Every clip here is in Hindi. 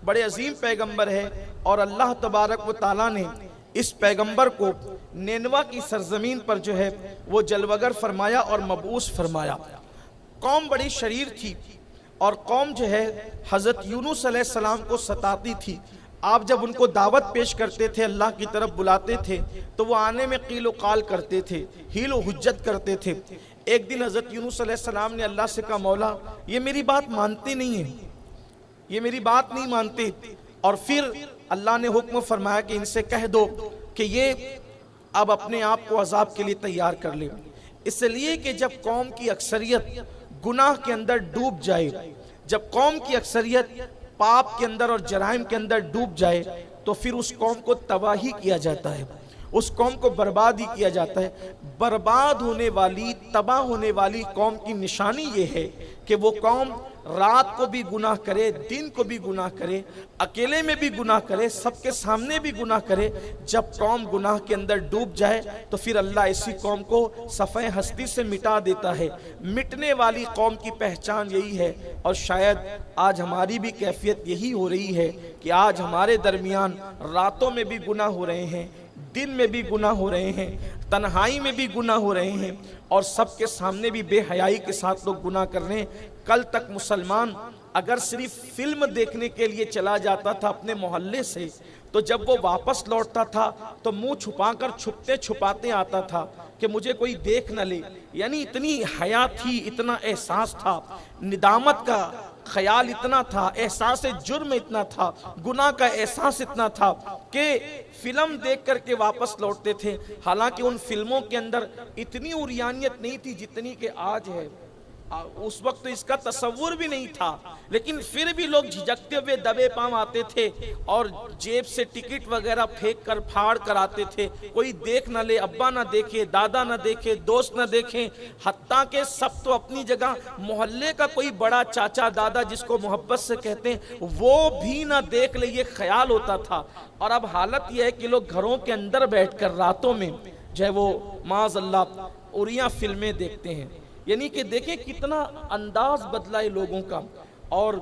बड़े अजीम पैगंबर है और अल्लाह तबारक व ताला ने इस पैगंबर को नेनवा की सरजमीन पर जो है वो जलवगर फरमाया और मबूस फरमाया। कौम बड़ी शरीर थी और कौम जो है हज़रत यूनुस अलैहिस्सलाम को सताती थी। आप जब उनको दावत पेश करते थे, अल्लाह की तरफ बुलाते थे, तो वो आने में कीलो काल करते थे, हीलो हुज्जत करते थे। एक दिन हज़रत यूनुस अलैहिस्सलाम ने अल्लाह से कहा, मौला ये मेरी बात मानते नहीं है, ये मेरी बात नहीं मानते। और फिर अल्लाह ने हुक्म फरमाया कि इनसे कह दो कि ये अब अपने आप को अजाब के लिए तैयार कर ले। इसलिए कि जब कौम की अक्सरियत गुनाह के अंदर डूब जाए, जब कौम की अक्सरियत पाप के अंदर और जराइम के अंदर डूब जाए, तो फिर उस कौम को तबाही किया जाता है, उस कौम को बर्बाद ही किया जाता है। बर्बाद होने वाली, तबाह होने वाली कौम की निशानी ये है कि वो कौम रात को भी गुनाह करे, दिन को भी गुनाह करे, अकेले में भी गुनाह करे, सबके सामने भी गुनाह करे। जब कौम गुनाह के अंदर डूब जाए तो फिर अल्लाह इसी कौम को सफ़े हस्ती से मिटा देता है। मिटने वाली कौम की पहचान यही है। और शायद आज हमारी भी कैफियत यही हो रही है कि आज हमारे दरमियान रातों में भी गुनाह हो रहे हैं, दिन में भी गुनाह हो रहे हैं, तन्हाई में भी गुनाह हो रहे हैं, और सबके सामने भी बेहयाई के साथ लोग गुनाह कर रहे हैं। कल तक मुसलमान अगर सिर्फ फिल्म देखने के लिए चला जाता था अपने मोहल्ले से, तो जब वो वापस लौटता था तो मुंह छुपाकर छुपते छुपाते आता था कि मुझे कोई देख न ले। यानी इतनी हया थी, इतना एहसास था, निदामत का ख्याल इतना था, एहसास जुर्म इतना था, गुनाह का एहसास इतना था कि फिल्म देख करके वापस लौटते थे। हालांकि उन फिल्मों के अंदर इतनी उरियानियत नहीं थी जितनी कि आज है। उस वक्त तो इसका तसव्वुर भी नहीं था, लेकिन फिर भी लोग झिझकते हुए दबे पांव आते थे और जेब से टिकट वगैरह फेंक कर फाड़ कर आते थे। कोई देख न ले, अब्बा ना देखे, दादा ना देखे, दोस्त ना देखे, हत्ता के सब तो अपनी जगह, मोहल्ले का कोई बड़ा चाचा दादा जिसको मोहब्बत से कहते हैं वो भी ना देख ले, ये ख्याल होता था। और अब हालत यह है कि लोग घरों के अंदर बैठकर रातों में जो है वो माज़अल्लाह उरिया फिल्में देखते हैं। यानी कि देखें कितना अंदाज बदला है लोगों का। और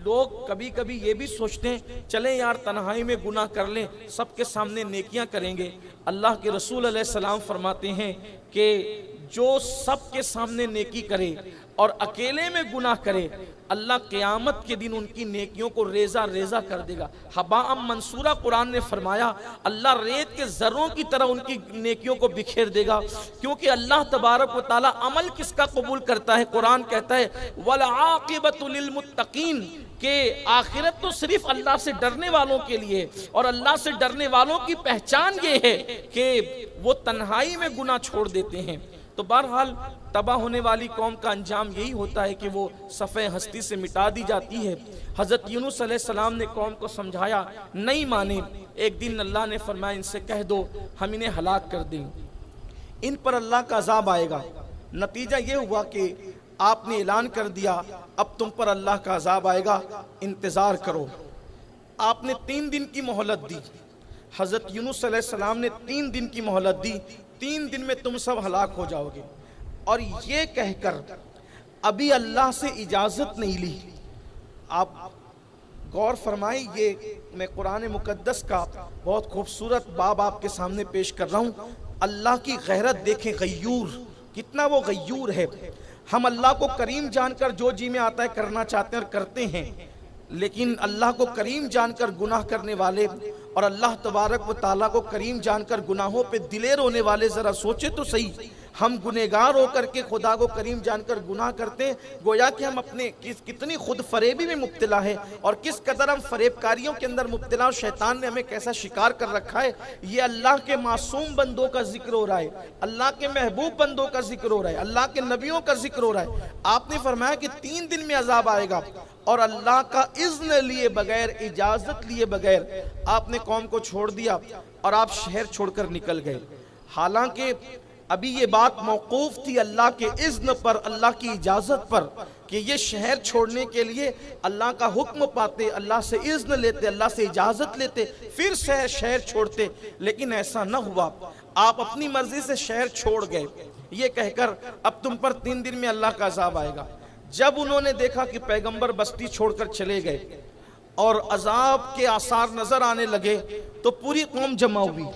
लोग कभी कभी ये भी सोचते हैं चलें यार तन्हाई में गुनाह कर लें, सबके सामने नेकियां करेंगे। अल्लाह के रसूल अलैहिस्सलाम फरमाते हैं कि जो सबके सामने नेकी करे और अकेले में गुनाह करे, अल्लाह क़यामत के दिन उनकी नेकियों को रेजा रेजा कर देगा। हबाअम मंसूरा कुरान ने फरमाया, अल्लाह रेत के ज़र्रों की तरह उनकी नेकियों को बिखेर देगा। क्योंकि अल्लाह तबारक व तआला अमल किसका कबूल करता है? कुरान कहता है वल आक़िबतु लिल मुत्तक़ीन, के आखिरत तो सिर्फ अल्लाह से डरने वालों के लिए। और अल्लाह से डरने वालों की पहचान ये है कि वो तन्हाई में गुनाह छोड़ देते हैं। तो बहरहाल तबाह होने वाली कौम का अंजाम यही होता है कि वो सफ़े हस्ती से मिटा दी जाती है। हज़रत यूनुस अलैहिस्सलाम ने कौम को समझाया, नहीं माने। एक दिन अल्लाह ने फरमाया इनसे कह दो हम इन्हें हलाक कर देंगे, इन पर अल्लाह का अज़ाब आएगा। नतीजा ये हुआ कि आपने ऐलान कर दिया अब तुम पर अल्लाह का अज़ाब आएगा, इंतज़ार करो। आपने 3 दिन की मोहलत दी। हज़रत यूनुस अलैहिस्सलाम ने 3 दिन की मोहलत दी, 3 दिन में तुम सब हलाक हो जाओगे। और ये कहकर अभी अल्लाह से इजाज़त नहीं ली। आप गौर फरमाई, ये मैं कुरान मुकद्दस का बहुत खूबसूरत बाब आपके सामने पेश कर रहा हूँ। अल्लाह की गैरत देखें, गयूर, कितना वो गयूर है। हम अल्लाह को करीम जानकर जो जी में आता है करना चाहते हैं और करते हैं, लेकिन अल्लाह को करीम जानकर गुनाह करने वाले और अल्लाह तबारक व ताला को करीम जानकर गुनाहों पे दिलेर होने वाले, ज़रा सोचे तो सही। हम गुनहगार होकर के खुदा को करीम जानकर गुनाह करते हैं, गोया कि हम अपने कितनी खुद फरेबी में मुब्तला है और किस कदर हम फरेबकारियों के अंदर मुब्तला, और शैतान ने हमें कैसा शिकार कर रखा है। ये अल्लाह के मासूम बंदों का जिक्र हो रहा है, अल्लाह के महबूब बंदों का जिक्र हो रहा है, अल्लाह के नबियों का जिक्र हो रहा है। आपने फरमाया कि 3 दिन में अजाब आएगा, और अल्लाह का इज़्न लिए बगैर, इजाज़त लिए बगैर आपने कौम को छोड़ दिया और आप शहर छोड़कर निकल गए। हालांकि अभी ये बात मौकूफ थी अल्लाह के इज़्न पर, अल्लाह की इजाज़त पर, कि ये शहर छोड़ने के लिए अल्लाह का हुक्म पाते, अल्लाह से इज़्न लेते, अल्लाह से इजाज़त लेते, फिर शहर छोड़ते। लेकिन ऐसा न हुआ, आप अपनी मर्जी से शहर छोड़ गए, ये कहकर अब तुम पर 3 दिन में अल्लाह का अज़ाब आएगा। जब उन्होंने देखा कि पैगंबर बस्ती छोड़कर चले गए और अजाब के आसार नजर आने लगे तो पूरी कौम जमा हुई।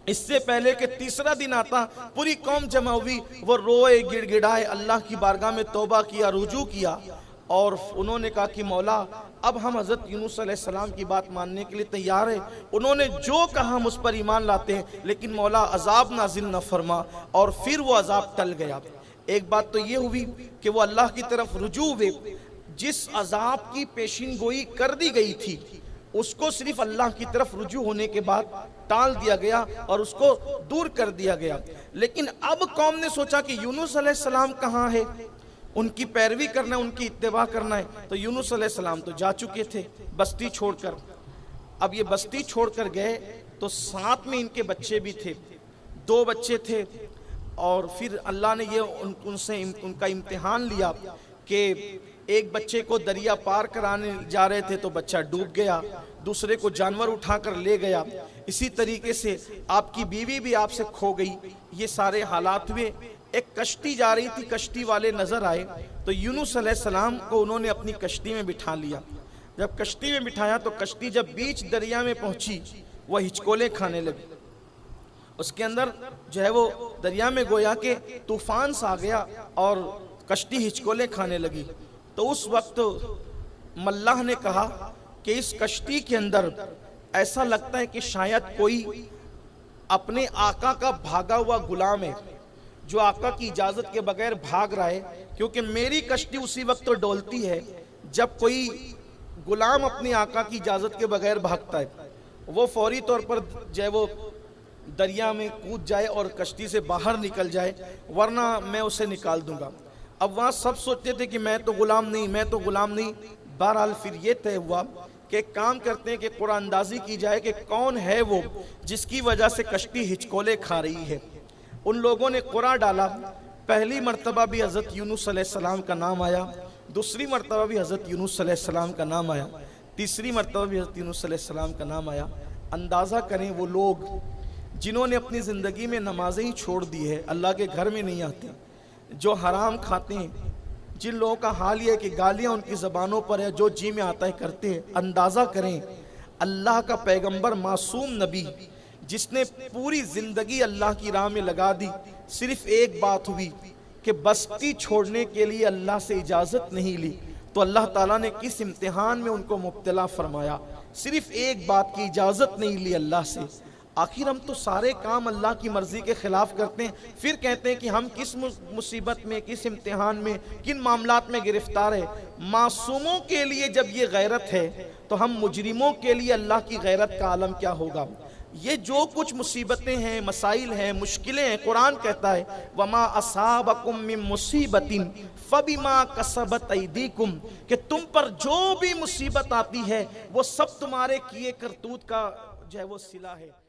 इससे पहले कि तीसरा दिन आता पूरी कौम जमा हुई, वो रोए गिड़गिड़ाए, अल्लाह की बारगाह में तौबा किया, रुजू किया और उन्होंने कहा कि मौला अब हम हज़रत यूनुस अलैहिस्सलाम की बात मानने के लिए तैयार है। उन्होंने जो कहा हम उस पर ईमान लाते हैं, लेकिन मौला अजाब नाजिल न फरमा। और फिर वो अजाब टल गया। एक बात तो ये हुई कि वो अल्लाह की तरफ रुजू हुए। जिस अजाब की पेशिन गोई कर दी गई थी उसको सिर्फ अल्लाह की तरफ रुजू होने के बाद टाल दिया गया और उसको दूर कर दिया गया। लेकिन अब कौम ने सोचा कि यूनुस अलैहिस्सलाम कहाँ है, उनकी पैरवी करना है, उनकी इत्तेबा करना है। तो यूनुस अलैहिस्सलाम तो जा चुके थे बस्ती छोड़कर। अब ये बस्ती छोड़कर गए तो साथ में इनके बच्चे भी थे, 2 बच्चे थे। और फिर अल्लाह ने ये उनसे उनका इम्तिहान लिया कि एक बच्चे को दरिया पार कराने जा रहे थे तो बच्चा डूब गया, दूसरे को जानवर उठाकर ले गया। इसी तरीके से आपकी बीवी भी आपसे खो गई। ये सारे हालात हुए। एक कश्ती जा रही थी, कश्ती वाले नजर आए तो यूनुस अलैहिस्सलाम को उन्होंने अपनी कश्ती में बिठा लिया। जब कश्ती में बिठाया तो कश्ती जब बीच दरिया में पहुंची वह हिचकोले खाने लगी। उसके अंदर जो है वो दरिया में गोया के तूफान सा आ गया और कश्ती हिचकोले खाने लगी। तो उस वक्त मल्लाह ने कहा कि इस कश्ती के अंदर ऐसा लगता है कि शायद कोई अपने आका का भागा हुआ गुलाम है, जो आका की इजाजत के बगैर भाग रहा है। क्योंकि मेरी कश्ती उसी वक्त तो डोलती है जब कोई गुलाम अपने आका की इजाजत के बगैर भागता है। वो फौरी तौर पर जो है वो दरिया में कूद जाए और कश्ती से बाहर निकल जाए, वरना मैं उसे निकाल दूंगा। अब वहाँ सब सोचते थे कि मैं तो गुलाम नहीं, मैं तो गुलाम नहीं। बहरहाल फिर ये तय हुआ कि एक काम करते हैं कि कुरान अंदाजी की जाए कि कौन है वो जिसकी वजह से कश्ती हिचकोले खा रही है। उन लोगों ने कुरान डाला। पहली मर्तबा भी हज़रत यूनुस अलैहिस्सलाम का नाम आया, दूसरी मर्तबा भी हज़रत यूनुस अलैहिस्सलाम का नाम आया, तीसरी मर्तबा भी हज़रत यूनुस अलैहिस्सलाम का नाम आया। अंदाज़ा करें वो लोग जिन्होंने अपनी ज़िंदगी में नमाजें ही छोड़ दी है, अल्लाह के घर में नहीं आते, जो हराम खाते हैं, जिन लोगों का हाल ये है कि गालियाँ उनकी ज़बानों पर है, जो जी में आता है करते हैं। अंदाज़ा करें अल्लाह का पैगंबर मासूम नबी जिसने पूरी ज़िंदगी अल्लाह की राह में लगा दी, सिर्फ एक बात हुई कि बस्ती छोड़ने के लिए अल्लाह से इजाज़त नहीं ली तो अल्लाह ताला ने किस इम्तिहान में उनको मुब्तला फरमाया। सिर्फ एक बात की इजाज़त नहीं ली अल्लाह से। आखिर हम तो सारे काम अल्लाह की मर्जी के खिलाफ करते हैं, फिर कहते हैं कि हम किस मुसीबत में, किस इम्तिहान में, किन मामलात में गिरफ्तार है। मासूमों के लिए जब ये गैरत है तो हम मुजरिमों के लिए अल्लाह की गैरत का आलम क्या होगा। ये जो कुछ मुसीबतें हैं, मसाइल हैं, मुश्किलें हैं, कुरान कहता है वमा असाबकुम मिन मुसीबतिन फबिमा कसबत ऐदीकुम, कि तुम पर जो भी मुसीबत आती है वो सब तुम्हारे किए करतूत का जो है वो सिला है।